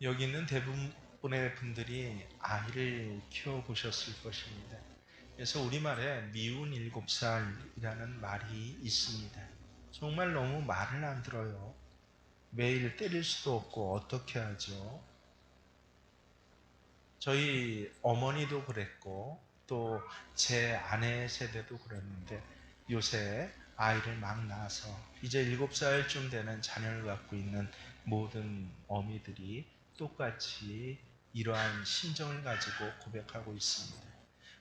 여기 있는 대부분의 분들이 아이를 키워보셨을 것입니다. 그래서 우리말에 미운 7살이라는 말이 있습니다. 정말 너무 말을 안 들어요. 매일 때릴 수도 없고 어떻게 하죠? 저희 어머니도 그랬고 또 제 아내 세대도 그랬는데 요새 아이를 막 낳아서 이제 7살쯤 되는 자녀를 갖고 있는 모든 어미들이 똑같이 이러한 심정을 가지고 고백하고 있습니다.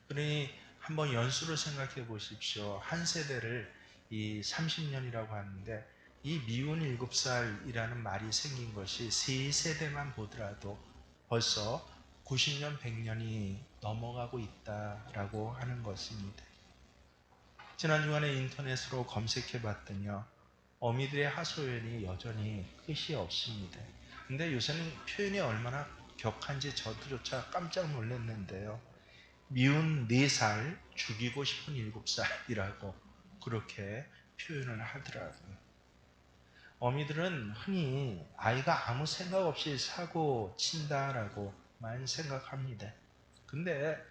그러니 한번 연수를 생각해 보십시오. 한 세대를 이 30년이라고 하는데 이 미운 7살이라는 말이 생긴 것이 세 세대만 보더라도 벌써 90년, 100년이 넘어가고 있다라고 하는 것입니다. 지난 주간에 인터넷으로 검색해 봤더니요. 어미들의 하소연이 여전히 끝이 없습니다. 근데 요새는 표현이 얼마나 격한지 저도조차 깜짝 놀랐는데요. 미운 4살, 죽이고 싶은 7살이라고 그렇게 표현을 하더라고요. 어미들은 흔히 아이가 아무 생각 없이 사고 친다라고만 생각합니다. 근데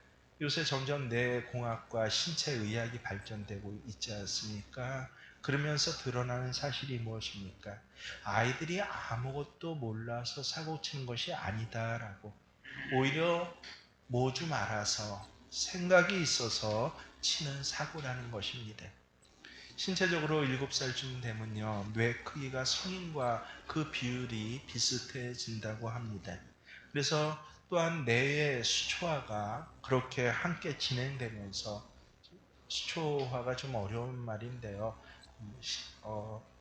요새 점점 뇌공학과 신체의학이 발전되고 있지 않습니까? 그러면서 드러나는 사실이 무엇입니까? 아이들이 아무것도 몰라서 사고 치는 것이 아니다라고. 오히려 뭐 좀 알아서 생각이 있어서 치는 사고라는 것입니다. 신체적으로 7살쯤 되면요, 뇌 크기가 성인과 그 비율이 비슷해진다고 합니다. 그래서 또한 뇌의 수초화가 그렇게 함께 진행되면서, 수초화가 좀 어려운 말인데요.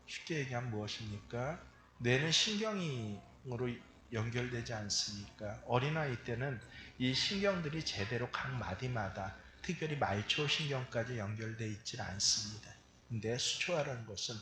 쉽게 얘기하면 무엇입니까? 뇌는 신경으로 연결되지 않습니까? 어린아이 때는 이 신경들이 제대로 각 마디마다 특별히 말초신경까지 연결되어 있지 않습니다. 근데 수초화라는 것은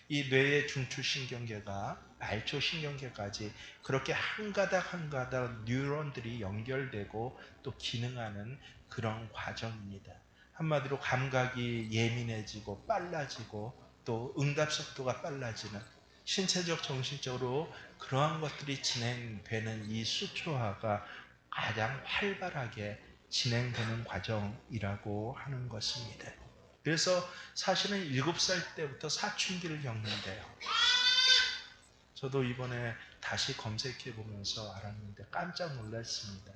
이 뇌의 중추신경계가 말초신경계까지 그렇게 한 가닥 한 가닥 뉴런들이 연결되고 또 기능하는 그런 과정입니다. 한마디로 감각이 예민해지고 빨라지고 또 응답 속도가 빨라지는 신체적 정신적으로 그러한 것들이 진행되는 이 수초화가 가장 활발하게 진행되는 과정이라고 하는 것입니다. 그래서 사실은 7살 때부터 사춘기를 겪는데요. 저도 이번에 다시 검색해 보면서 알았는데 깜짝 놀랐습니다.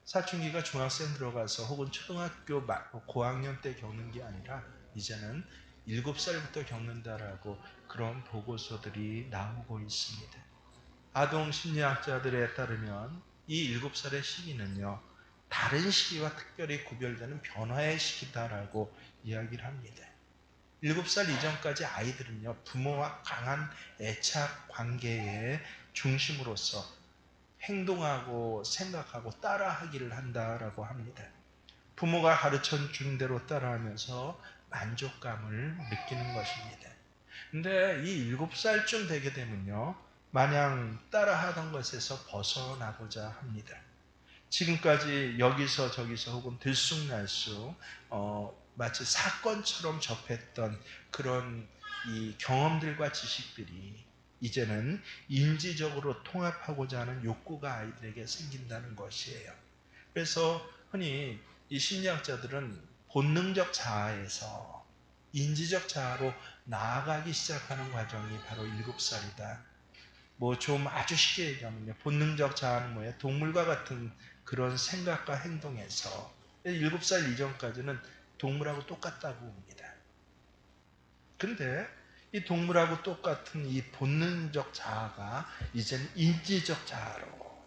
사춘기가 중학생 들어가서 혹은 초등학교 고학년 때 겪는 게 아니라 이제는 7살부터 겪는다라고 그런 보고서들이 나오고 있습니다. 아동 심리학자들에 따르면 이 7살의 시기는요, 다른 시기와 특별히 구별되는 변화의 시기다라고 이야기를 합니다. 7살 이전까지 아이들은요, 부모와 강한 애착 관계의 중심으로서 행동하고 생각하고 따라하기를 한다라고 합니다. 부모가 가르쳐 준 대로 따라하면서 만족감을 느끼는 것입니다. 근데 이 7살쯤 되게 되면요, 마냥 따라하던 것에서 벗어나고자 합니다. 지금까지 여기서 저기서 혹은 들쑥날쑥 마치 사건처럼 접했던 그런 이 경험들과 지식들이 이제는 인지적으로 통합하고자 하는 욕구가 아이들에게 생긴다는 것이에요. 그래서 흔히 이 심리학자들은 본능적 자아에서 인지적 자아로 나아가기 시작하는 과정이 바로 7살이다. 뭐 좀 아주 쉽게 얘기하면요. 본능적 자아는 뭐예요? 동물과 같은 그런 생각과 행동에서 7살 이전까지는 동물하고 똑같다고 봅니다. 근데 이 동물하고 똑같은 이 본능적 자아가 이제는 인지적 자아로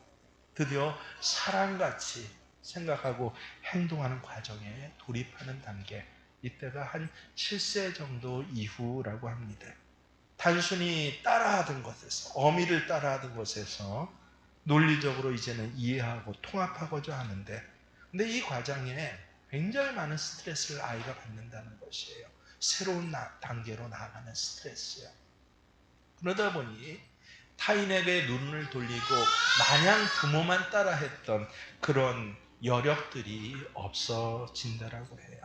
드디어 사람같이 생각하고 행동하는 과정에 돌입하는 단계. 이때가 한 7세 정도 이후라고 합니다. 단순히 따라하던 것에서, 어미를 따라하던 것에서 논리적으로 이제는 이해하고 통합하고자 하는데, 근데 이 과정에 굉장히 많은 스트레스를 아이가 받는다는 것이에요. 새로운 단계로 나아가는 스트레스요. 그러다 보니 타인에게 눈을 돌리고 마냥 부모만 따라했던 그런 여력들이 없어진다라고 해요.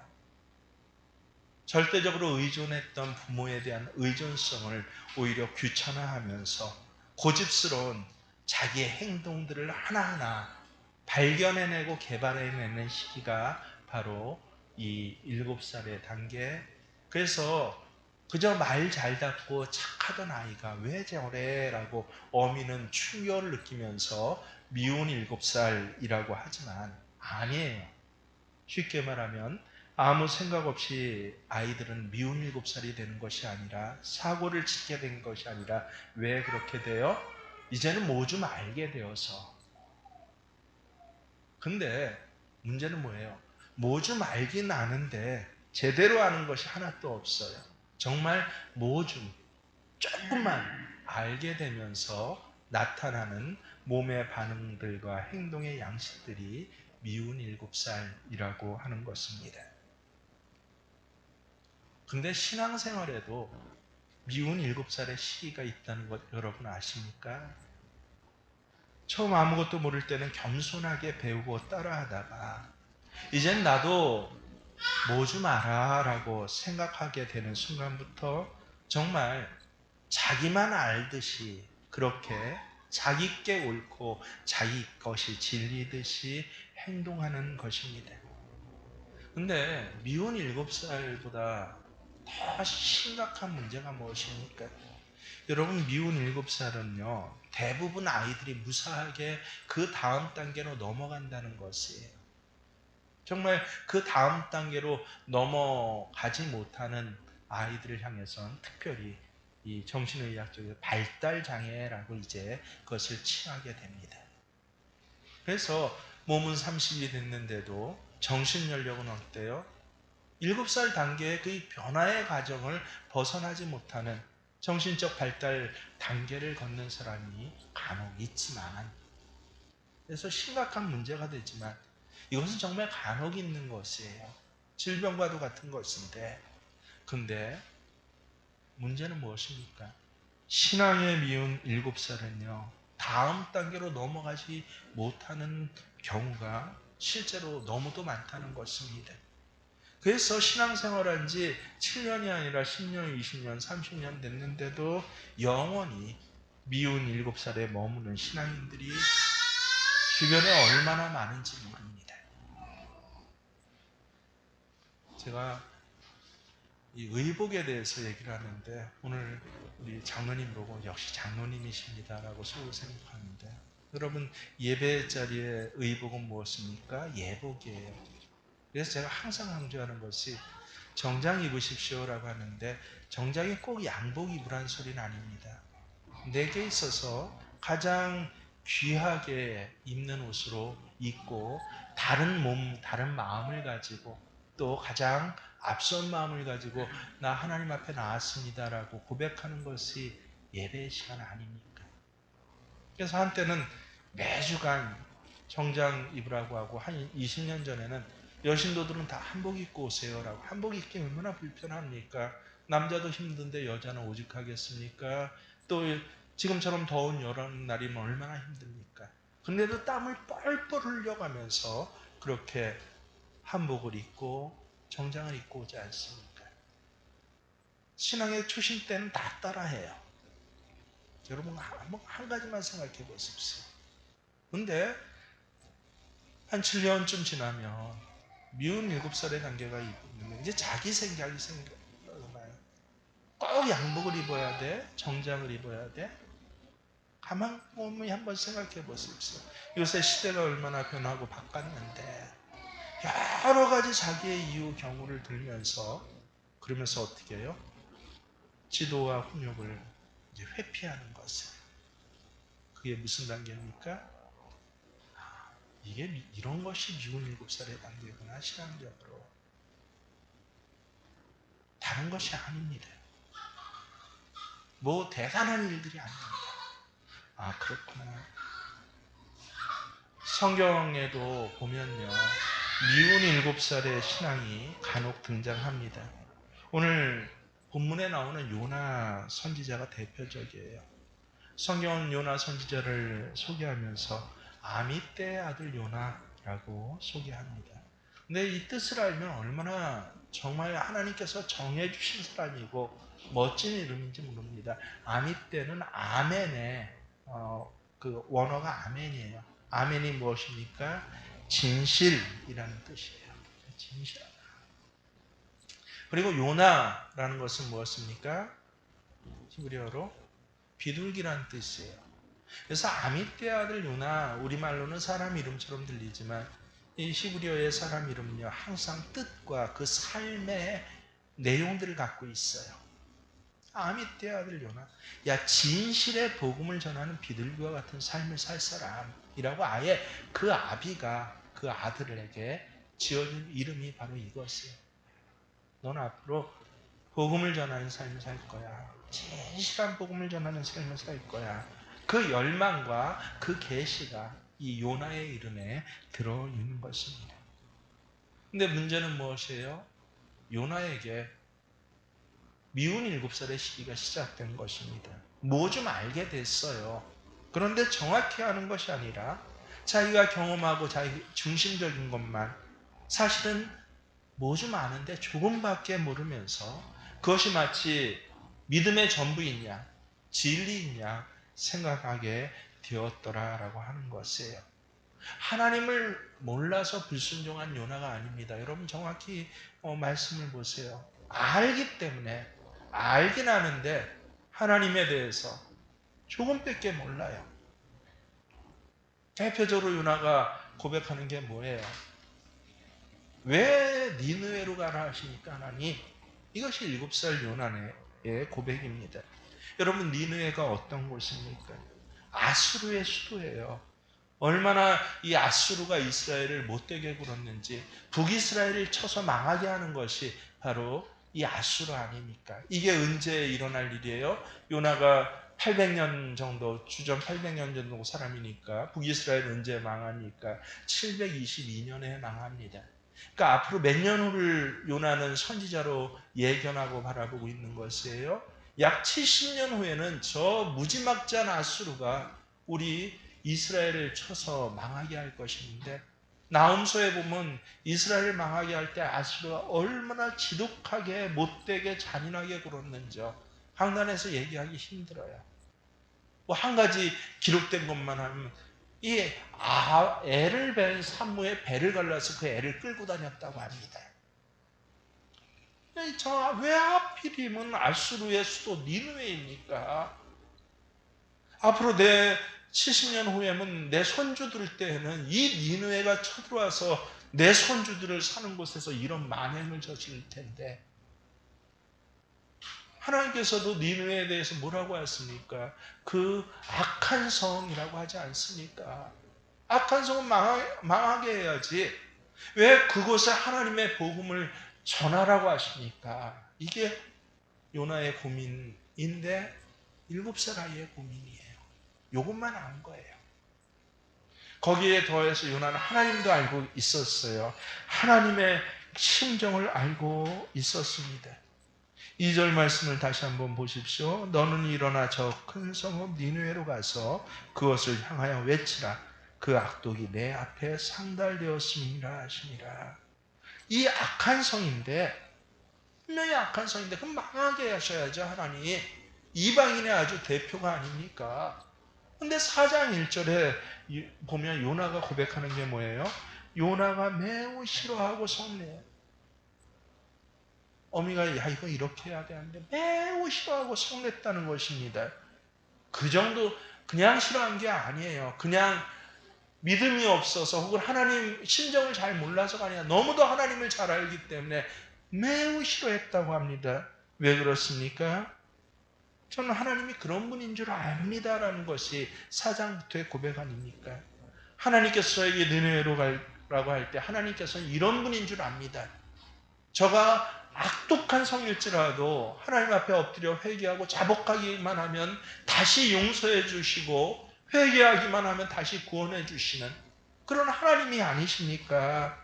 절대적으로 의존했던 부모에 대한 의존성을 오히려 귀찮아하면서 고집스러운 자기의 행동들을 하나하나 발견해내고 개발해내는 시기가 바로 이 7살의 단계. 그래서 그저 말 잘 듣고 착하던 아이가 왜 저래? 라고 어미는 충격을 느끼면서 미운 7살이라고 하지만 아니에요. 쉽게 말하면 아무 생각 없이 아이들은 미운 7살이 되는 것이 아니라 사고를 치게 된 것이 아니라 왜 그렇게 돼요? 이제는 뭐 좀 알게 되어서. 근데 문제는 뭐예요? 뭐 좀 알긴 아는데 제대로 아는 것이 하나도 없어요. 정말 뭐 좀 조금만 알게 되면서 나타나는 몸의 반응들과 행동의 양식들이 미운 7살이라고 하는 것입니다. 근데 신앙생활에도 미운 7살의 시기가 있다는 것 여러분 아십니까? 처음 아무것도 모를 때는 겸손하게 배우고 따라하다가 이젠 나도 뭐 좀 알아 라고 생각하게 되는 순간부터 정말 자기만 알듯이 그렇게 자기께 옳고 자기 것이 진리듯이 행동하는 것입니다. 근데 미운 7살보다 더 심각한 문제가 무엇입니까? 여러분, 미운 7살은요 대부분 아이들이 무사하게 그 다음 단계로 넘어간다는 것이에요. 정말 그 다음 단계로 넘어가지 못하는 아이들을 향해서는 특별히 이 정신의학적으로 발달장애라고 이제 그것을 칭하게 됩니다. 그래서 몸은 30이 됐는데도 정신연령은 어때요? 7살 단계의 그 변화의 과정을 벗어나지 못하는 정신적 발달 단계를 걷는 사람이 간혹 있지만, 그래서 심각한 문제가 되지만 이것은 정말 간혹 있는 것이에요. 질병과도 같은 것인데, 근데 문제는 무엇입니까? 신앙에 미운 7살은요 다음 단계로 넘어가지 못하는 경우가 실제로 너무도 많다는 것입니다. 그래서 신앙생활한 지 7년이 아니라 10년, 20년, 30년 됐는데도 영원히 미운 7살에 머무는 신앙인들이 주변에 얼마나 많은지 모릅니다. 제가 이 의복에 대해서 얘기를 하는데 오늘 우리 장로님 보고 역시 장로님이십니다라고 속으로 생각하는데, 여러분 예배 자리에 의복은 무엇입니까? 예복이에요. 그래서 제가 항상 강조하는 것이 정장 입으십시오라고 하는데 정장이 꼭 양복 입으라는 소리는 아닙니다. 내게 있어서 가장 귀하게 입는 옷으로 입고 다른 몸, 다른 마음을 가지고 또 가장 앞선 마음을 가지고 나 하나님 앞에 나왔습니다라고 고백하는 것이 예배의 시간 아닙니까? 그래서 한때는 매주간 정장 입으라고 하고 한 20년 전에는 여신도들은 다 한복 입고 오세요라고. 한복 입기 얼마나 불편합니까? 남자도 힘든데 여자는 오죽하겠습니까? 또 지금처럼 더운 여름 날이면 얼마나 힘듭니까? 근데도 땀을 뻘뻘 흘려가면서 그렇게 한복을 입고 정장을 입고 오지 않습니까? 신앙의 초심 때는 다 따라해요. 여러분 한 가지만 생각해 보십시오. 근데 한 7년쯤 지나면 미운 7살의 단계가 있는데 이제 자기 생각이 생각나요. 꼭 양복을 입어야 돼? 정장을 입어야 돼? 가만히 한번 생각해 보십시오. 요새 시대가 얼마나 변하고 바꿨는데 여러 가지 자기의 이유 경우를 들면서 그러면서 어떻게 해요? 지도와 훈육을 이제 회피하는 것을. 그게 무슨 단계입니까? 이게 이런 것이 미운 7살의 단계구나. 신앙적으로 다른 것이 아닙니다. 뭐 대단한 일들이 아닙니다. 아 그렇구나. 성경에도 보면요 미운 7살의 신앙이 간혹 등장합니다. 오늘 본문에 나오는 요나 선지자가 대표적이에요. 성경은 요나 선지자를 소개하면서 아미떼의 아들 요나라고 소개합니다. 근데 이 뜻을 알면 얼마나 정말 하나님께서 정해주신 사람이고 멋진 이름인지 모릅니다. 아미떼는 아멘의 그 원어가 아멘이에요. 아멘이 무엇입니까? 진실이라는 뜻이에요. 진실. 그리고 요나라는 것은 무엇입니까? 히브리어로 비둘기라는 뜻이에요. 그래서 아미떼 아들 요나, 우리말로는 사람 이름처럼 들리지만 이 히브리어의 사람 이름은요, 항상 뜻과 그 삶의 내용들을 갖고 있어요. 아미떼 아들 요나, 야, 진실의 복음을 전하는 비둘기와 같은 삶을 살 사람이라고 아예 그 아비가 그 아들에게 지어준 이름이 바로 이것이에요. 넌 앞으로 복음을 전하는 삶을 살 거야. 진실한 복음을 전하는 삶을 살 거야. 그 열망과 그 계시가 이 요나의 이름에 들어있는 것입니다. 근데 문제는 무엇이에요? 요나에게 미운 7살의 시기가 시작된 것입니다. 뭐 좀 알게 됐어요. 그런데 정확히 아는 것이 아니라 자기가 경험하고 자기 중심적인 것만, 사실은 뭐 좀 아는데 조금밖에 모르면서 그것이 마치 믿음의 전부이냐 진리이냐 생각하게 되었더라라고 하는 것이에요. 하나님을 몰라서 불순종한 요나가 아닙니다. 여러분 정확히 말씀을 보세요. 알긴 아는데 하나님에 대해서 조금밖에 몰라요. 대표적으로 요나가 고백하는 게 뭐예요? 왜 니느웨로 가라 하시니까 하나님, 이것이 7살 요나의 고백입니다. 여러분, 니느웨가 어떤 곳입니까? 아수르의 수도예요. 얼마나 이 아수르가 이스라엘을 못되게 굴었는지, 북이스라엘을 쳐서 망하게 하는 것이 바로 이 아수르 아닙니까? 이게 언제 일어날 일이에요? 요나가 800년 정도, 주전 800년 정도 사람이니까 북이스라엘 언제 망합니까? 722년에 망합니다. 그러니까 앞으로 몇 년 후를 요나는 선지자로 예견하고 바라보고 있는 것이에요. 약 70년 후에는 저 무지막지한 아수르가 우리 이스라엘을 쳐서 망하게 할 것인데, 나훔소에 보면 이스라엘을 망하게 할 때 아수르가 얼마나 지독하게 못되게 잔인하게 굴었는지 한간에서 얘기하기 힘들어요. 뭐 한 가지 기록된 것만 하면 이 애를 뵌 산모의 배를 갈라서 그 애를 끌고 다녔다고 합니다. 왜 하필이면 아수르의 수도 니느웨입니까? 앞으로 내 70년 후에는 내 손주들 때에는 이 니느웨가 쳐들어와서 내 손주들을 사는 곳에서 이런 만행을 저지를 텐데, 하나님께서도 니느웨에 대해서 뭐라고 했습니까? 그 악한 성이라고 하지 않습니까? 악한 성은 망하게 해야지. 왜 그곳에 하나님의 복음을 전하라고 하십니까? 이게 요나의 고민인데 7살 아이의 고민이에요. 이것만 안 거예요. 거기에 더해서 요나는 하나님도 알고 있었어요. 하나님의 심정을 알고 있었습니다. 2절 말씀을 다시 한번 보십시오. 너는 일어나 저 큰 성읍 니느웨로 가서 그것을 향하여 외치라. 그 악독이 내 앞에 상달되었음이라 하시니라. 이 악한 성인데, 분명히 악한 성인데 그럼 망하게 하셔야죠. 하나님, 이방인의 아주 대표가 아닙니까? 근데 4장 1절에 보면 요나가 고백하는 게 뭐예요? 요나가 매우 싫어하고 성내요. 어미가 야 이거 이렇게 해야 되는데 매우 싫어하고 성냈다는 것입니다. 그 정도 그냥 싫어한 게 아니에요. 그냥 믿음이 없어서 혹은 하나님 심정을 잘 몰라서가 아니라 너무도 하나님을 잘 알기 때문에 매우 싫어했다고 합니다. 왜 그렇습니까? 저는 하나님이 그런 분인 줄 압니다라는 것이 4장부터의 고백 아닙니까? 하나님께서 저에게 니느웨로 가라고 할 때 하나님께서는 이런 분인 줄 압니다. 저가 악독한 성일지라도 하나님 앞에 엎드려 회개하고 자복하기만 하면 다시 용서해 주시고 회개하기만 하면 다시 구원해 주시는 그런 하나님이 아니십니까?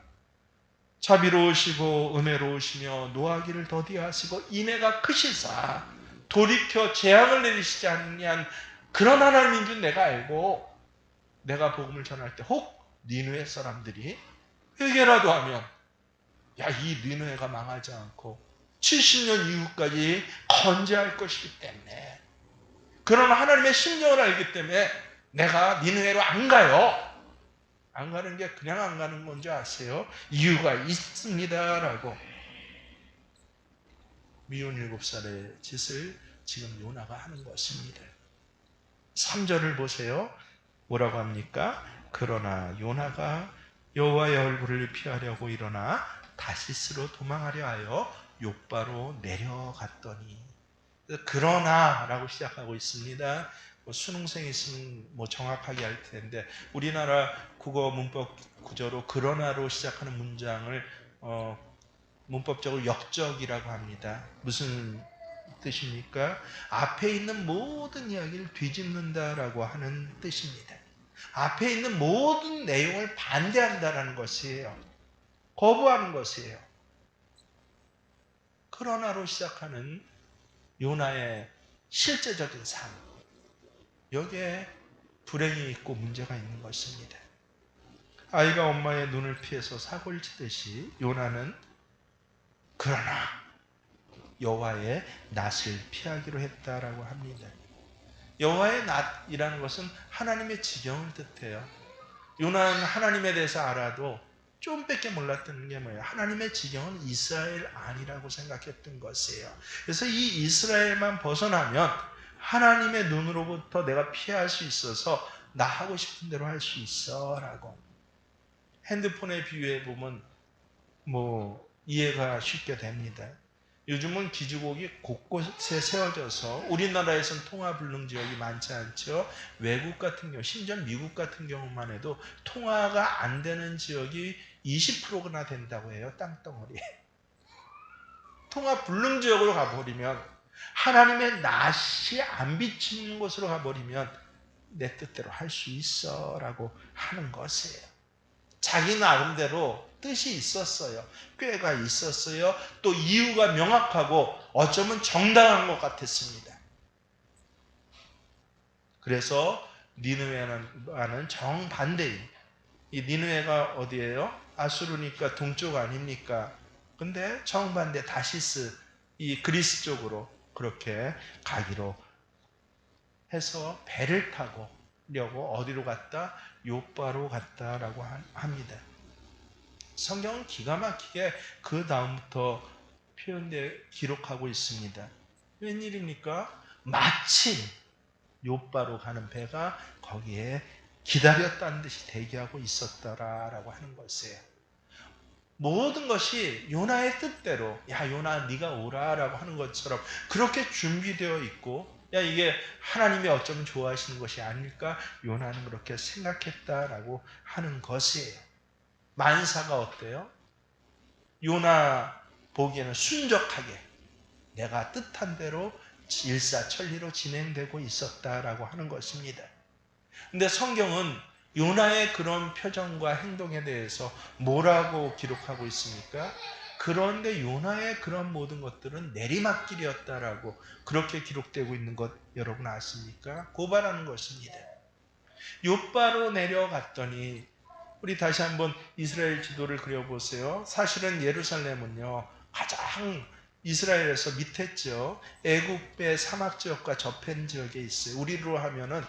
자비로우시고 은혜로우시며 노하기를 더디하시고 인애가 크시사 돌이켜 재앙을 내리시지 않는 그런 하나님인 줄 내가 알고, 내가 복음을 전할 때 혹 니느웨 사람들이 회개라도 하면 이 니느웨가 망하지 않고 70년 이후까지 건재할 것이기 때문에, 그런 하나님의 심정을 알기 때문에 내가 니느웨로 안 가요. 안 가는 게 그냥 안 가는 건지 아세요? 이유가 있습니다라고. 미운 7살의 짓을 지금 요나가 하는 것입니다. 3절을 보세요. 뭐라고 합니까? 그러나 요나가 여호와의 얼굴을 피하려고 일어나 다시스로 도망하려 하여 욥바로 내려갔더니, 그러나라고 시작하고 있습니다. 수능생이 있으면 정확하게 할 텐데 우리나라 국어 문법 구조로 그러나로 시작하는 문장을 문법적으로 역적이라고 합니다. 무슨 뜻입니까? 앞에 있는 모든 이야기를 뒤집는다라고 하는 뜻입니다. 앞에 있는 모든 내용을 반대한다라는 것이에요. 거부하는 것이에요. 그러나로 시작하는 요나의 실제적인 삶, 여기에 불행이 있고 문제가 있는 것입니다. 아이가 엄마의 눈을 피해서 사고를 치듯이 요나는 그러나 여호와의 낯을 피하기로 했다라고 합니다. 여호와의 낯이라는 것은 하나님의 지경을 뜻해요. 요나는 하나님에 대해서 알아도 좀밖에 몰랐던 게 뭐예요? 하나님의 지경은 이스라엘 아니라고 생각했던 것이에요. 그래서 이 이스라엘만 벗어나면 하나님의 눈으로부터 내가 피할 수 있어서 나 하고 싶은 대로 할 수 있어 라고. 핸드폰에 비유해 보면 이해가 쉽게 됩니다. 요즘은 기지국이 곳곳에 세워져서 우리나라에서는 통화 불능 지역이 많지 않죠. 외국 같은 경우, 심지어 미국 같은 경우만 해도 통화가 안 되는 지역이 20%나 된다고 해요. 땅덩어리에. 통화 불능 지역으로 가버리면, 하나님의 낯이 안 비치는 곳으로 가버리면 내 뜻대로 할 수 있어 라고 하는 것이에요. 자기 나름대로 뜻이 있었어요. 꾀가 있었어요. 또 이유가 명확하고 어쩌면 정당한 것 같았습니다. 그래서 니느웨와는 정반대인, 이 니느웨가 어디예요? 아수르니까 동쪽 아닙니까? 근데 정반대 다시스, 이 그리스 쪽으로 그렇게 가기로 해서 배를 타고 려고 어디로 갔다? 욥바로 갔다라고 합니다. 성경은 기가 막히게 그 다음부터 기록하고 있습니다. 웬일입니까? 마침 욥바로 가는 배가 거기에 기다렸다는 듯이 대기하고 있었더라라고 하는 것이에요. 모든 것이 요나의 뜻대로, 야 요나 네가 오라라고 하는 것처럼 그렇게 준비되어 있고, 야 이게 하나님이 어쩌면 좋아하시는 것이 아닐까, 요나는 그렇게 생각했다라고 하는 것이에요. 만사가 어때요? 요나 보기에는 순적하게 내가 뜻한 대로 일사천리로 진행되고 있었다라고 하는 것입니다. 근데 성경은 요나의 그런 표정과 행동에 대해서 뭐라고 기록하고 있습니까? 그런데 요나의 그런 모든 것들은 내리막길이었다라고 그렇게 기록되고 있는 것 여러분 아십니까? 고발하는 것입니다. 욥바로 내려갔더니, 우리 다시 한번 이스라엘 지도를 그려보세요. 사실은 예루살렘은요 가장 이스라엘에서 밑에죠. 애굽의 사막 지역과 접한 지역에 있어요. 우리로 하면은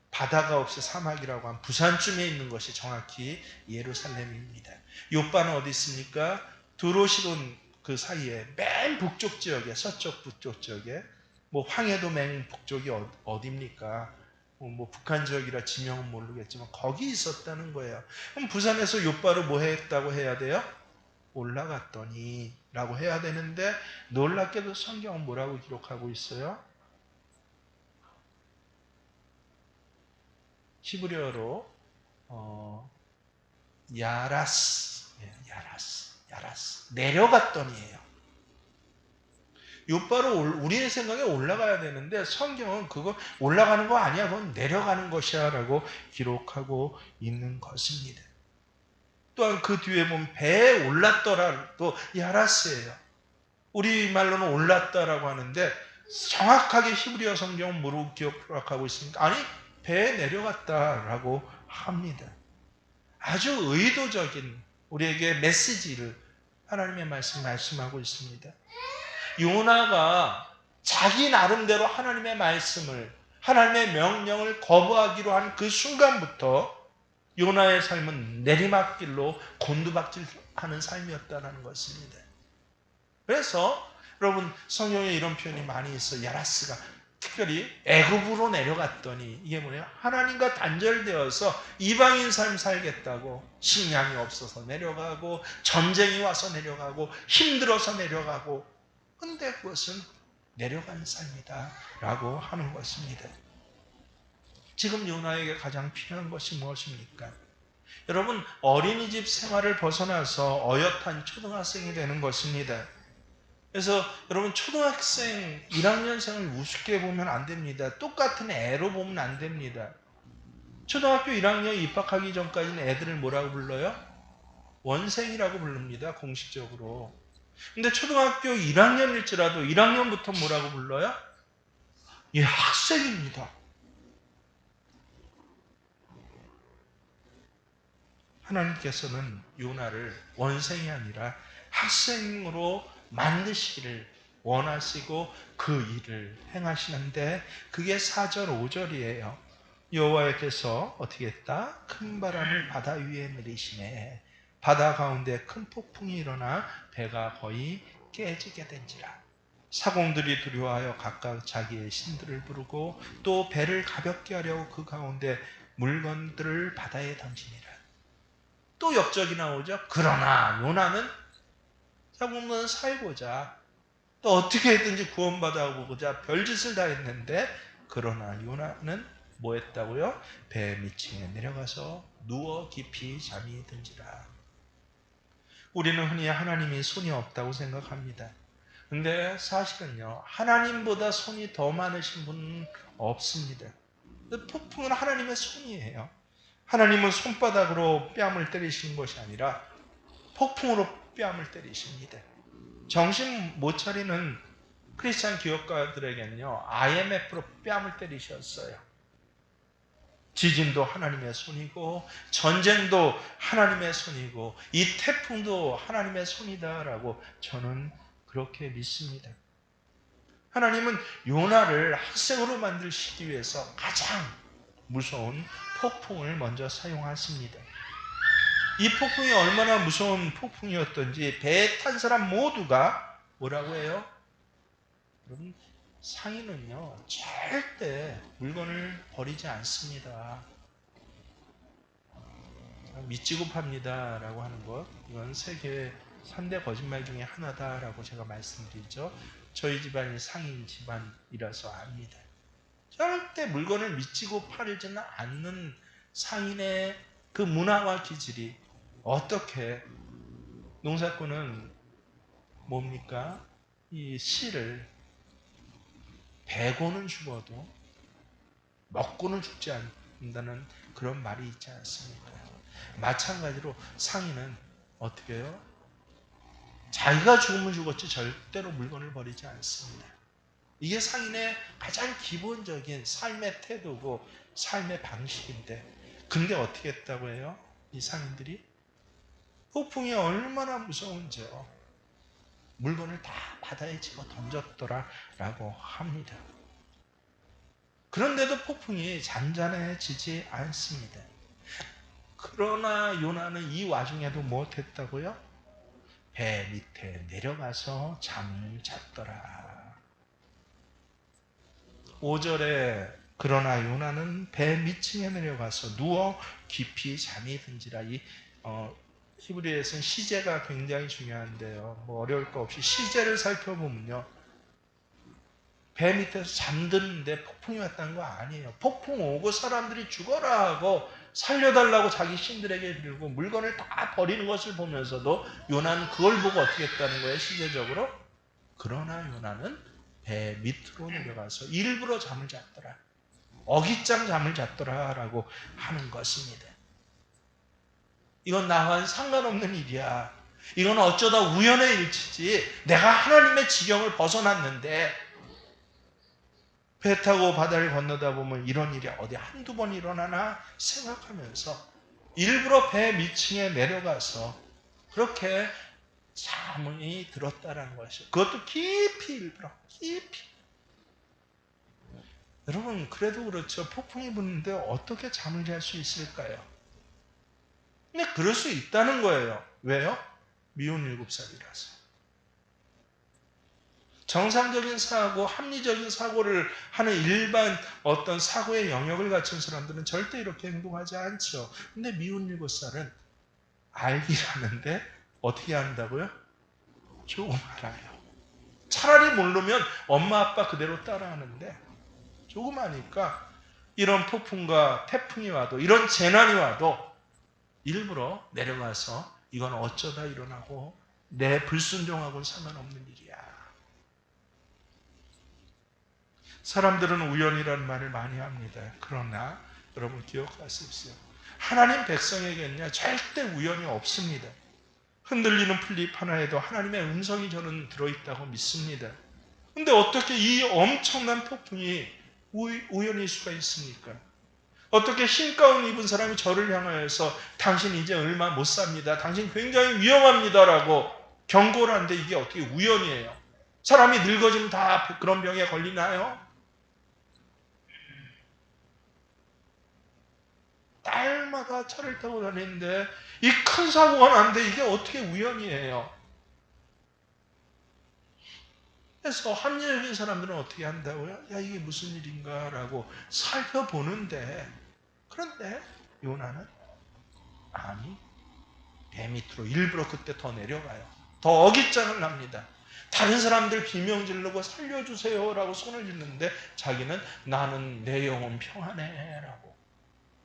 바다가 없이 사막이라고 하면 부산쯤에 있는 것이 정확히 예루살렘입니다. 욥바는 어디 있습니까? 두로시론 그 사이에 맨 북쪽 지역에, 서쪽 북쪽 지역에, 황해도 맨 북쪽이 어디입니까? 북한 지역이라 지명은 모르겠지만 거기 있었다는 거예요. 그럼 부산에서 욥바로 뭐 했다고 해야 돼요? 올라갔더니 라고 해야 되는데, 놀랍게도 성경은 뭐라고 기록하고 있어요? 히브리어로 야라스 내려갔더니예요. 욥바로 우리의 생각에 올라가야 되는데 성경은 그거 올라가는 거 아니야, 그건 내려가는 것이야 라고 기록하고 있는 것입니다. 또한 그 뒤에 보면 배에 올랐더라, 또 야라스예요. 우리말로는 올랐다라고 하는데 정확하게 히브리어 성경은 뭐로 기록하고 있습니까? 아니, 배에 내려갔다라고 합니다. 아주 의도적인 우리에게 메시지를 하나님의 말씀하고 있습니다. 요나가 자기 나름대로 하나님의 말씀을 하나님의 명령을 거부하기로 한 그 순간부터 요나의 삶은 내리막길로 곤두박질하는 삶이었다는 것입니다. 그래서 여러분 성경에 이런 표현이 많이 있어요. 야라스가 특별히 애굽으로 내려갔더니 이게 뭐예요? 하나님과 단절되어서 이방인 삶 살겠다고 식량이 없어서 내려가고 전쟁이 와서 내려가고 힘들어서 내려가고 근데 그것은 내려간 삶이다 라고 하는 것입니다. 지금 요나에게 가장 필요한 것이 무엇입니까? 여러분 어린이집 생활을 벗어나서 어엿한 초등학생이 되는 것입니다. 그래서 여러분 초등학생 1학년생을 우습게 보면 안 됩니다. 똑같은 애로 보면 안 됩니다. 초등학교 1학년 입학하기 전까지는 애들을 뭐라고 불러요? 원생이라고 부릅니다. 공식적으로. 근데 초등학교 1학년일지라도 1학년부터 뭐라고 불러요? 예, 학생입니다. 하나님께서는 요나를 원생이 아니라 학생으로 만드시기를 원하시고 그 일을 행하시는데 그게 4절 5절이에요. 여호와께서 어떻게 했다? 큰 바람을 바다 위에 내리시네. 바다 가운데 큰 폭풍이 일어나 배가 거의 깨지게 된지라. 사공들이 두려워하여 각각 자기의 신들을 부르고 또 배를 가볍게 하려고 그 가운데 물건들을 바다에 던지니라. 또 역적이 나오죠. 그러나 요나는 자 보면 살고자 또 어떻게든지 구원받아 보고자 별짓을 다 했는데 그러나 요나는 뭐 했다고요? 배 밑층에 내려가서 누워 깊이 잠이 든지라. 우리는 흔히 하나님이 손이 없다고 생각합니다. 근데 사실은요, 하나님보다 손이 더 많으신 분은 없습니다. 폭풍은 하나님의 손이에요. 하나님은 손바닥으로 뺨을 때리시는 것이 아니라 폭풍으로 뺨을 때리십니다. 정신 못 차리는 크리스찬 기업가들에게는요, IMF로 뺨을 때리셨어요. 지진도 하나님의 손이고 전쟁도 하나님의 손이고 이 태풍도 하나님의 손이다라고 저는 그렇게 믿습니다. 하나님은 요나를 학생으로 만드시기 위해서 가장 무서운 폭풍을 먼저 사용하십니다. 이 폭풍이 얼마나 무서운 폭풍이었던지 배에 탄 사람 모두가 뭐라고 해요? 여러분 상인은요 절대 물건을 버리지 않습니다. 미치고 팝니다 라고 하는 것, 이건 세계 3대 거짓말 중에 하나다라고 제가 말씀드리죠. 저희 집안이 상인 집안이라서 압니다. 절대 물건을 미치고 팔지는 않는 상인의 그 문화와 기질이 어떻게 농사꾼은 뭡니까? 이 씨를 베고는 죽어도 먹고는 죽지 않는다는 그런 말이 있지 않습니까? 마찬가지로 상인은 어떻게 해요? 자기가 죽으면 죽었지 절대로 물건을 버리지 않습니다. 이게 상인의 가장 기본적인 삶의 태도고 삶의 방식인데 근데 어떻게 했다고 해요? 이 상인들이 폭풍이 얼마나 무서운지요. 물건을 다 바다에 집어 던졌더라 라고 합니다. 그런데도 폭풍이 잔잔해지지 않습니다. 그러나 요나는 이 와중에도 무엇했다고요? 배 밑에 내려가서 잠을 잤더라. 5절에 그러나 요나는 배 밑층에 내려가서 누워 깊이 잠이 든지라. 이 히브리에서는 시제가 굉장히 중요한데요. 뭐 어려울 거 없이 시제를 살펴보면요. 배 밑에서 잠드는데 폭풍이 왔다는 거 아니에요. 폭풍 오고 사람들이 죽어라 하고 살려달라고 자기 신들에게 빌고 물건을 다 버리는 것을 보면서도 요나는 그걸 보고 어떻게 했다는 거예요, 시제적으로? 그러나 요나는 배 밑으로 내려가서 일부러 잠을 잤더라. 어깃장 잠을 잤더라 라고 하는 것입니다. 이건 나와는 상관없는 일이야. 이건 어쩌다 우연의 일치지. 내가 하나님의 지경을 벗어났는데 배 타고 바다를 건너다 보면 이런 일이 어디 한두 번 일어나나 생각하면서 일부러 배 밑층에 내려가서 그렇게 잠이 들었다라는 것이죠. 그것도 깊이 일부러 깊이. 여러분, 그래도 그렇죠. 폭풍이 부는데 어떻게 잠을 잘 수 있을까요? 근데 그럴 수 있다는 거예요. 왜요? 미운 7살이라서. 정상적인 사고, 합리적인 사고를 하는 일반 어떤 사고의 영역을 갖춘 사람들은 절대 이렇게 행동하지 않죠. 근데 미운 7살은 알긴 아는데 어떻게 한다고요? 조금 알아요. 차라리 모르면 엄마 아빠 그대로 따라하는데 조금 아니까 이런 폭풍과 태풍이 와도 이런 재난이 와도 일부러 내려가서 이건 어쩌다 일어나고 내 불순종하고는 상관없는 일이야. 사람들은 우연이라는 말을 많이 합니다. 그러나 여러분 기억하십시오. 하나님 백성에게는요 절대 우연이 없습니다. 흔들리는 풀잎 하나에도 하나님의 음성이 저는 들어있다고 믿습니다. 근데 어떻게 이 엄청난 폭풍이 우연일 수가 있습니까? 어떻게 흰 가운 입은 사람이 저를 향하여서 당신 이제 얼마 못 삽니다. 당신 굉장히 위험합니다라고 경고를 하는데 이게 어떻게 우연이에요? 사람이 늙어지면 다 그런 병에 걸리나요? 딸마다 차를 타고 다니는데 이 큰 사고가 났는데 이게 어떻게 우연이에요? 그래서 합리적인 사람들은 어떻게 한다고요? 야, 이게 무슨 일인가? 라고 살펴보는데, 그런데 요나는 아니, 배 밑으로 일부러 그때 더 내려가요. 더 어깃장을 납니다. 다른 사람들 비명 지르고 살려주세요 라고 손을 쥐는데 자기는 나는 내 영혼 평안해 라고.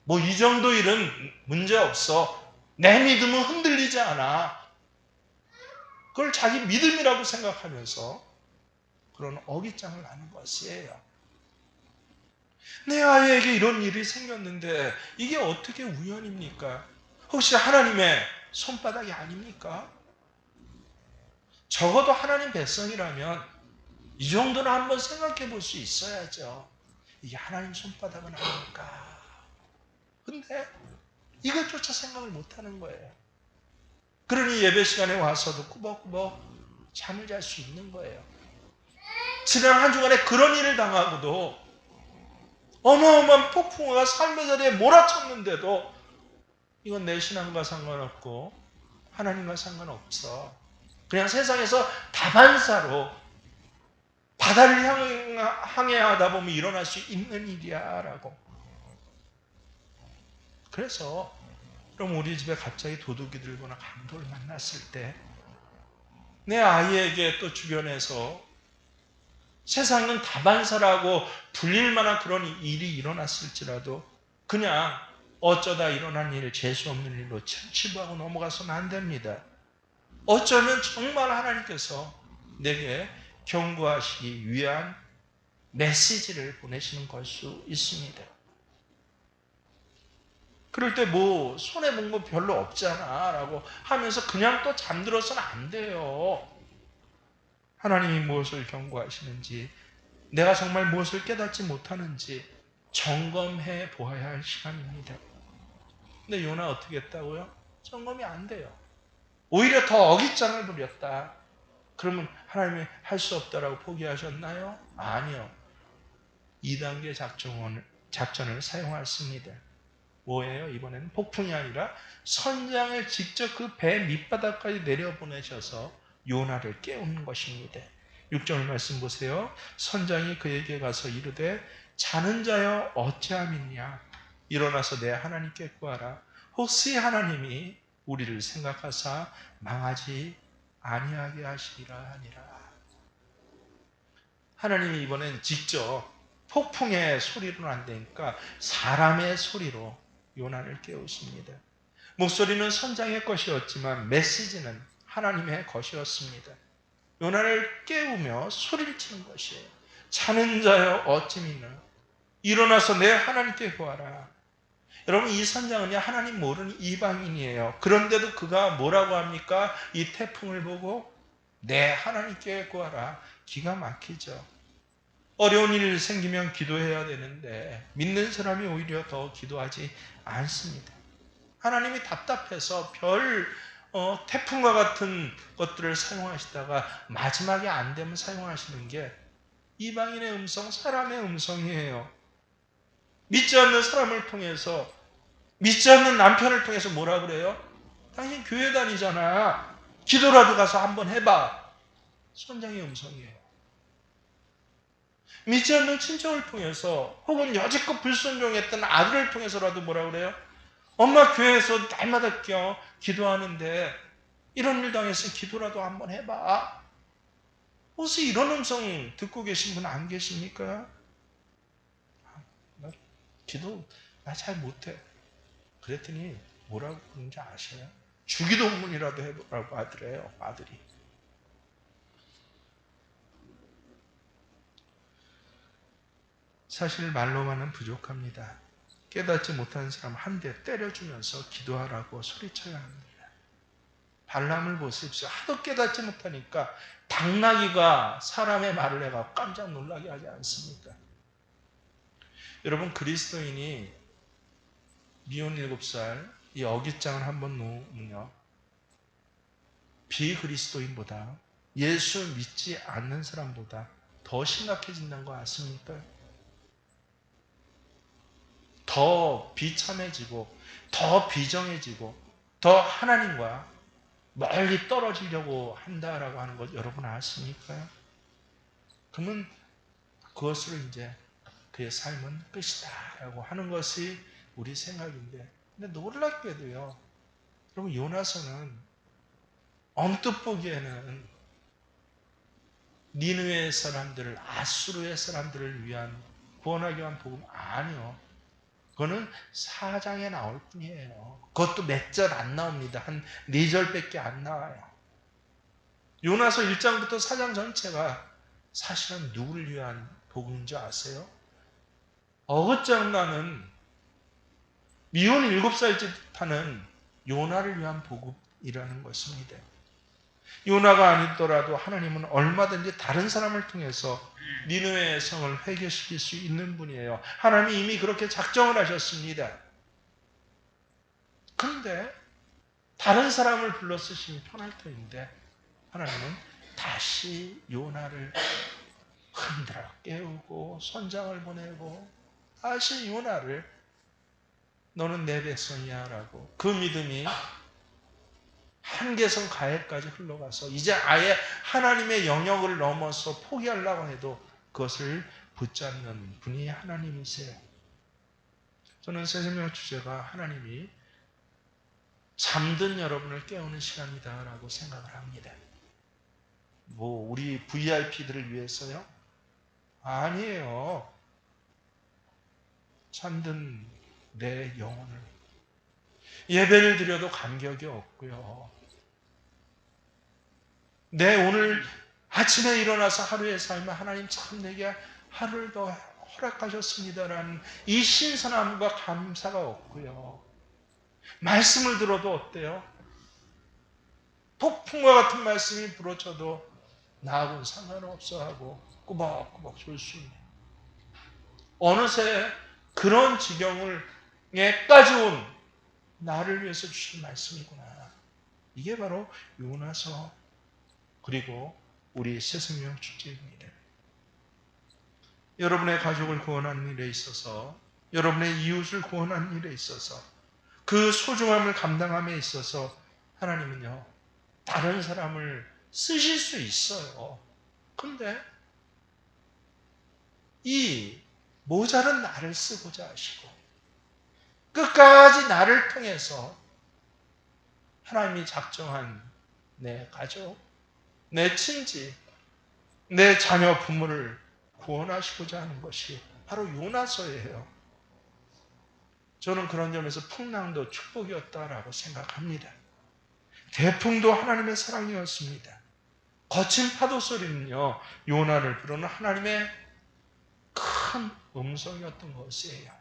뭐 이 정도 일은 문제 없어. 내 믿음은 흔들리지 않아. 그걸 자기 믿음이라고 생각하면서 그런 어깃장을 하는 것이에요. 내 아이에게 이런 일이 생겼는데 이게 어떻게 우연입니까? 혹시 하나님의 손바닥이 아닙니까? 적어도 하나님 백성이라면 이 정도는 한번 생각해 볼 수 있어야죠. 이게 하나님 손바닥은 아닐까? 근데 이것조차 생각을 못 하는 거예요. 그러니 예배 시간에 와서도 꾸벅꾸벅 잠을 잘 수 있는 거예요. 지난 한 주간에 그런 일을 당하고도 어마어마한 폭풍우가 삶의 자리에 몰아쳤는데도 이건 내 신앙과 상관없고 하나님과 상관없어. 그냥 세상에서 다반사로 바다를 항해하다 보면 일어날 수 있는 일이야 라고. 그래서 그럼 우리 집에 갑자기 도둑이 들거나 강도를 만났을 때 내 아이에게 또 주변에서 세상은 다반사라고 불릴 만한 그런 일이 일어났을지라도 그냥 어쩌다 일어난 일, 재수 없는 일로 치부하고 넘어가서는 안 됩니다. 어쩌면 정말 하나님께서 내게 경고하시기 위한 메시지를 보내시는 걸 수 있습니다. 그럴 때 뭐 손해본 거 별로 없잖아 라고 하면서 그냥 또 잠들어서는 안 돼요. 하나님이 무엇을 경고하시는지, 내가 정말 무엇을 깨닫지 못하는지 점검해 보아야 할 시간입니다. 근데 요나 어떻게 했다고요? 점검이 안 돼요. 오히려 더 어깃장을 부렸다. 그러면 하나님이 할 수 없다라고 포기하셨나요? 아니요. 2단계 작전을 사용했습니다. 뭐예요? 이번에는 폭풍이 아니라 선장을 직접 그 배 밑바닥까지 내려보내셔서 요나를 깨우는 것입니다. 6절 말씀 보세요. 선장이 그에게 가서 이르되 자는 자여 어찌함이냐 일어나서 내 하나님께 구하라. 혹시 하나님이 우리를 생각하사 망하지 아니하게 하시리라 하니라. 하나님이 이번엔 직접 폭풍의 소리로는 안 되니까 사람의 소리로 요나를 깨우십니다. 목소리는 선장의 것이었지만 메시지는 하나님의 것이었습니다. 요나를 깨우며 소리를 치는 것이에요. 자는 자여 어찌 믿나 일어나서 내 하나님께 구하라. 여러분 이 선장은요 하나님 모르는 이방인이에요. 그런데도 그가 뭐라고 합니까? 이 태풍을 보고 내 하나님께 구하라. 기가 막히죠. 어려운 일 생기면 기도해야 되는데 믿는 사람이 오히려 더 기도하지 않습니다. 하나님이 답답해서 태풍과 같은 것들을 사용하시다가 마지막에 안 되면 사용하시는 게 이방인의 음성, 사람의 음성이에요. 믿지 않는 사람을 통해서, 믿지 않는 남편을 통해서 뭐라 그래요? 당신 교회 다니잖아. 기도라도 가서 한번 해봐. 선장의 음성이에요. 믿지 않는 친척을 통해서 혹은 여지껏 불순종했던 아들을 통해서라도 뭐라 그래요? 엄마 교회에서 날마다 기도하는데 이런 일 당했으니 기도라도 한번 해봐. 혹시 이런 음성 듣고 계신 분 안 계십니까? 나 기도 나 잘 못해. 그랬더니 뭐라고 그러는지 아세요? 주기도문이라도 해보라고 하더래요, 아들이. 사실 말로만은 부족합니다. 깨닫지 못하는 사람 한 대 때려주면서 기도하라고 소리쳐야 합니다. 발람을 보십시오. 하도 깨닫지 못하니까 당나귀가 사람의 말을 해가 깜짝 놀라게 하지 않습니까? 여러분, 그리스도인이 미혼 7살 이 어깃장을 한번 놓으면요, 비그리스도인보다 예수 믿지 않는 사람보다 더 심각해진다는 거 아십니까? 더 비참해지고 더 비정해지고 더 하나님과 멀리 떨어지려고 한다라고 하는 것 여러분 아십니까? 그러면 그것으로 이제 그의 삶은 끝이다라고 하는 것이 우리 생각인데, 근데 놀랍게도요, 여러분, 요나서는 언뜻 보기에는 니느웨의 사람들을, 아수르의 사람들을 위한 구원하기 위한 복음 아니요. 그거는 4장에 나올 뿐이에요. 그것도 몇 절 안 나옵니다. 한 4절밖에 안 나와요. 요나서 1장부터 4장 전체가 사실은 누구를 위한 복음인 줄 아세요? 어긋장나는 미혼 7살째 하는 요나를 위한 복음이라는 것입니다. 요나가 아니더라도 하나님은 얼마든지 다른 사람을 통해서 니느웨의 성을 회개시킬 수 있는 분이에요. 하나님이 이미 그렇게 작정을 하셨습니다. 그런데 다른 사람을 불러 쓰시면 편할 터인데 하나님은 다시 요나를 흔들어 깨우고 선장을 보내고 다시 요나를 너는 내 백성이야 라고, 그 믿음이 한계선 가해까지 흘러가서 이제 아예 하나님의 영역을 넘어서 포기하려고 해도 그것을 붙잡는 분이 하나님이세요. 저는 새생명 주제가 하나님이 잠든 여러분을 깨우는 시간이다라고 생각을 합니다. 뭐 우리 VIP들을 위해서요? 아니에요. 잠든 내 영혼을, 예배를 드려도 감격이 없고요. 내 오늘 아침에 일어나서 하루의 삶을 하나님 참 내게 하루를 더 허락하셨습니다라는 이 신선함과 감사가 없고요. 말씀을 들어도 어때요? 폭풍과 같은 말씀이 불어쳐도 나하고는 상관없어 하고 꾸벅꾸벅 졸 수 있는, 어느새 그런 지경에까지 온 나를 위해서 주신 말씀이구나. 이게 바로 요나서 그리고 우리 새생명 축제입니다. 여러분의 가족을 구원하는 일에 있어서, 여러분의 이웃을 구원하는 일에 있어서, 그 소중함을 감당함에 있어서 하나님은요, 다른 사람을 쓰실 수 있어요. 근데 이 모자른 나를 쓰고자 하시고 끝까지 나를 통해서 하나님이 작정한 내 가족, 내 친지, 내 자녀 부모를 구원하시고자 하는 것이 바로 요나서예요. 저는 그런 점에서 풍랑도 축복이었다라고 생각합니다. 대풍도 하나님의 사랑이었습니다. 거친 파도 소리는요, 요나를 부르는 하나님의 큰 음성이었던 것이에요.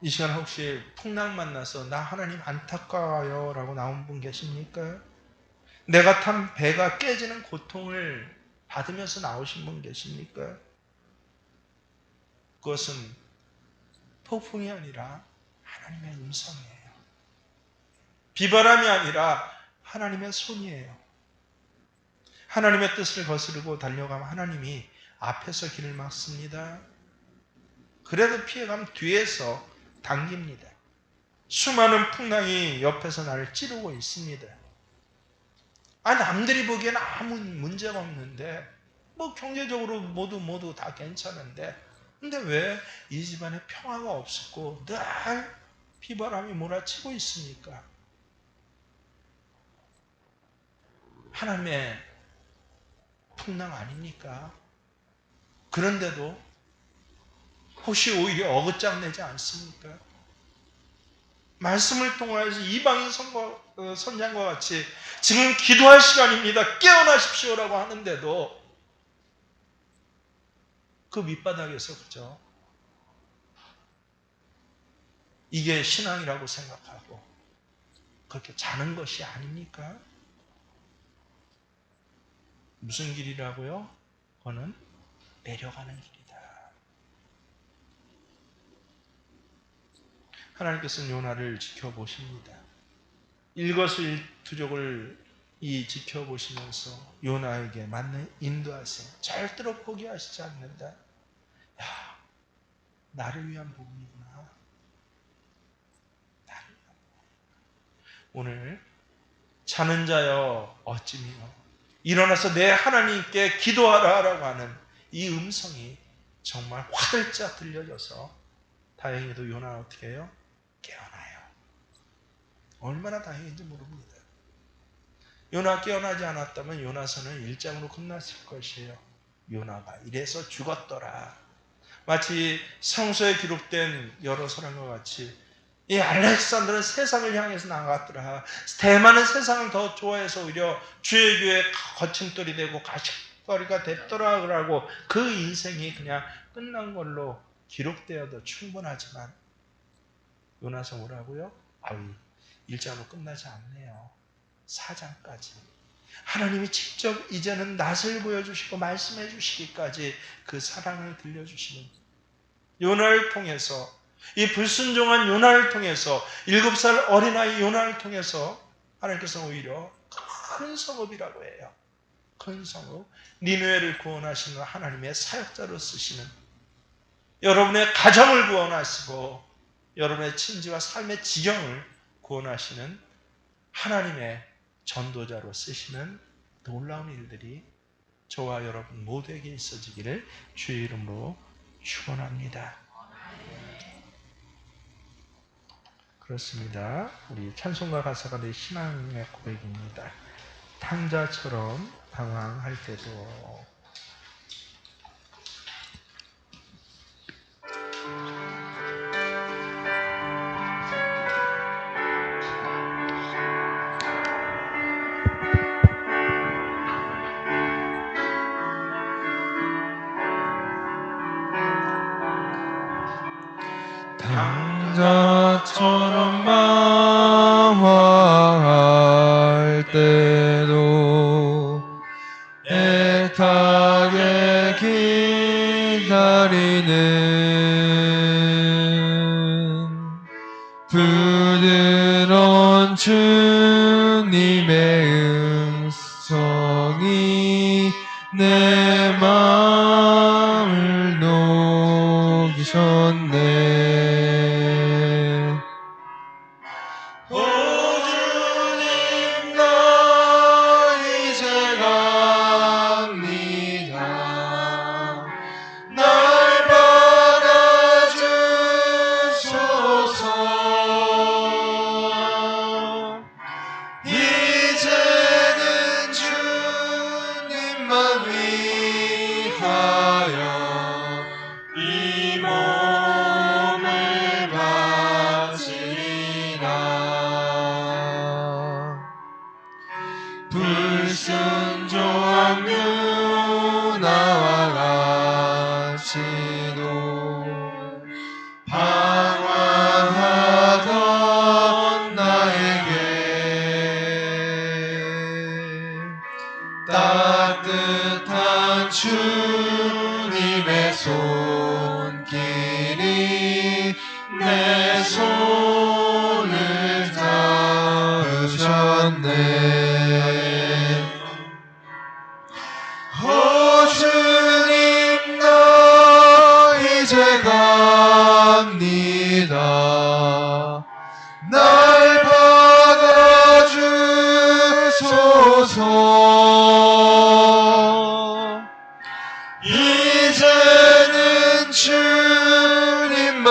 이 시간 혹시 풍랑 만나서 나 하나님 안타까워요 라고 나온 분 계십니까? 내가 탄 배가 깨지는 고통을 받으면서 나오신 분 계십니까? 그것은 폭풍이 아니라 하나님의 음성이에요. 비바람이 아니라 하나님의 손이에요. 하나님의 뜻을 거스르고 달려가면 하나님이 앞에서 길을 막습니다. 그래도 피해가면 뒤에서 당깁니다. 수많은 풍랑이 옆에서 나를 찌르고 있습니다. 남들이 보기에는 아무 문제가 없는데, 경제적으로 모두 다 괜찮은데, 근데 왜 이 집안에 평화가 없었고 늘 비바람이 몰아치고 있습니까? 하나님의 풍랑 아닙니까? 그런데도 혹시 오히려 어긋장 내지 않습니까? 말씀을 통하여서 이방인 선장과 같이 지금 기도할 시간입니다, 깨어나십시오라고 하는데도 그 밑바닥에서 그죠? 이게 신앙이라고 생각하고 그렇게 자는 것이 아닙니까? 무슨 길이라고요? 그거는 내려가는 길이다. 하나님께서는 요나를 지켜보십니다. 일거수일투족을 지켜보시면서 요나에게 맞는 인도하세요. 절대로 포기하시지 않는다. 야, 나를 위한 복음이구나. 나를 위한 복음. 오늘 자는 자여 어찌미요, 일어나서 내 하나님께 기도하라라고 하는 이 음성이 정말 화들짝 들려져서 다행히도 요나는 어떻게 해요? 깨어나요. 얼마나 다행인지 모릅니다. 요나 깨어나지 않았다면 요나서는 1장으로 끝났을 것이에요. 요나가 이래서 죽었더라. 마치 성서에 기록된 여러 사람과 같이 이 알렉산더는 세상을 향해서 나갔더라. 대만은 세상을 더 좋아해서 오히려 주의 교회 거침돌이 되고 가십거리가 됐더라라고 그 인생이 그냥 끝난 걸로 기록되어도 충분하지만 요나서 뭐라고요? 1장으로 끝나지 않네요. 4장까지 하나님이 직접 이제는 낯을 보여주시고 말씀해 주시기까지 그 사랑을 들려주시는 요나를 통해서, 이 불순종한 요나를 통해서, 7살 어린아이 요나를 통해서 하나님께서 오히려 큰 성읍이라고 해요. 큰 성읍, 니느웨를 구원하시는 하나님의 사역자로 쓰시는, 여러분의 가정을 구원하시고 여러분의 친지와 삶의 지경을 구원하시는 하나님의 전도자로 쓰시는 놀라운 일들이 저와 여러분 모두에게 있어지기를 주의 이름으로 축원합니다. 그렇습니다. 우리 찬송가 가사가 내 신앙의 고백입니다. 탕자처럼 방황할 때도. 탕자처럼 방황할 때도 애타게 기다리는 부드러운 주님의 음성이 내 마음을 녹이셨네. 불순종한 요나와 같이도 방황하던 나에게 따뜻한 주님의 손길이 내 손을 잡으셨네. 주님만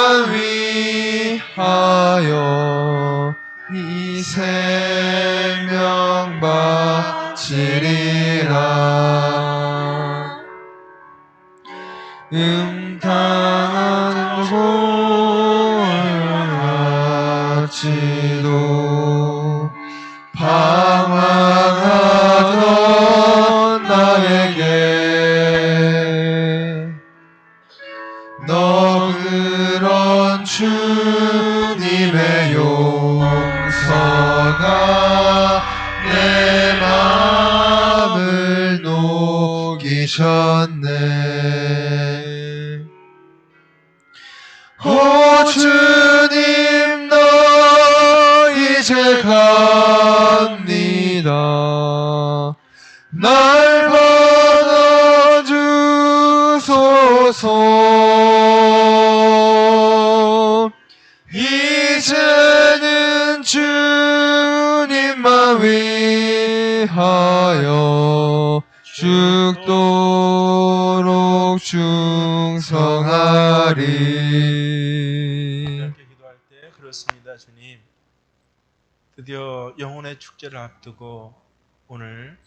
위하여 이 생명 바치리라. 음탕한 고요하지도 방황하던 나에게 너 그런 주님의 용서가 내 마음을 녹이셨네. 오 주님 너 이제 갑니다. 날 받아주소서. 이제는 주님만 위하여 죽도록 충성하리. 이렇게 기도할 때 그렇습니다. 주님, 드디어 영혼의 축제를 앞두고 오늘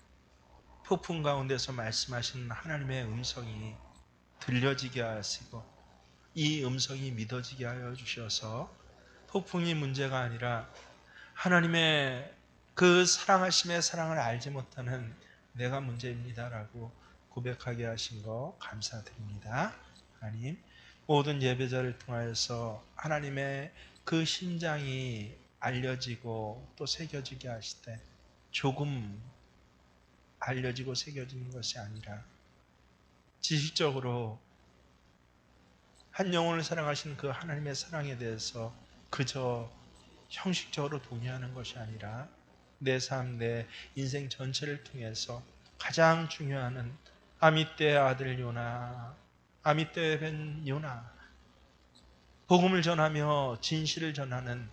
폭풍 가운데서 말씀하신 하나님의 음성이 들려지게 하시고 이 음성이 믿어지게 하여 주셔서 폭풍이 문제가 아니라 하나님의 그 사랑하심의 사랑을 알지 못하는 내가 문제입니다라고 고백하게 하신 거 감사드립니다. 하나님, 모든 예배자를 통하여서 하나님의 그 심장이 알려지고 또 새겨지게 하실 때 조금 알려지고 새겨지는 것이 아니라 지식적으로 한 영혼을 사랑하신 그 하나님의 사랑에 대해서 그저 형식적으로 동의하는 것이 아니라 내 삶, 내 인생 전체를 통해서 가장 중요한 아미떼의 아들 요나, 아미떼의 벤 요나, 복음을 전하며 진실을 전하는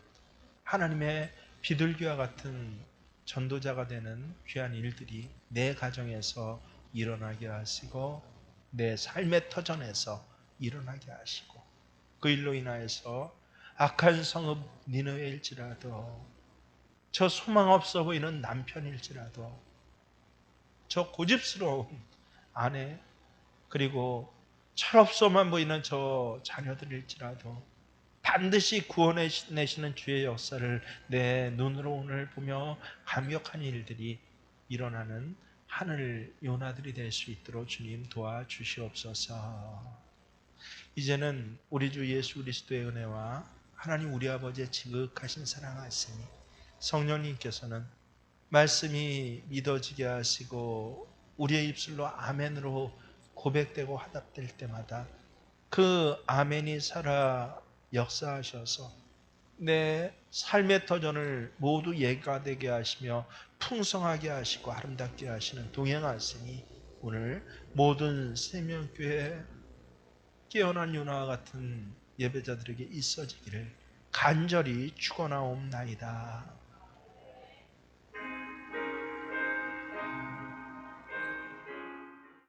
하나님의 비둘기와 같은 전도자가 되는 귀한 일들이 내 가정에서 일어나게 하시고 내 삶의 터전에서 일어나게 하시고 그 일로 인하여서 악한 성읍 니느웨일지라도 저 소망 없어 보이는 남편일지라도 저 고집스러운 아내 그리고 철없어만 보이는 저 자녀들일지라도 반드시 구원해내시는 주의 역사를 내 눈으로 오늘 보며 감격한 일들이 일어나는 하늘 요나들이 될 수 있도록 주님 도와주시옵소서. 이제는 우리 주 예수 그리스도의 은혜와 하나님 우리 아버지의 지극하신 사랑하시니 성령님께서는 말씀이 믿어지게 하시고 우리의 입술로 아멘으로 고백되고 화답될 때마다 그 아멘이 살아 역사하셔서 내 삶의 터전을 모두 예가되게 하시며 풍성하게 하시고 아름답게 하시는 동행하시니 오늘 모든 생명교회 깨어난 요나와 같은 예배자들에게 있어지기를 간절히 축원하옵나이다.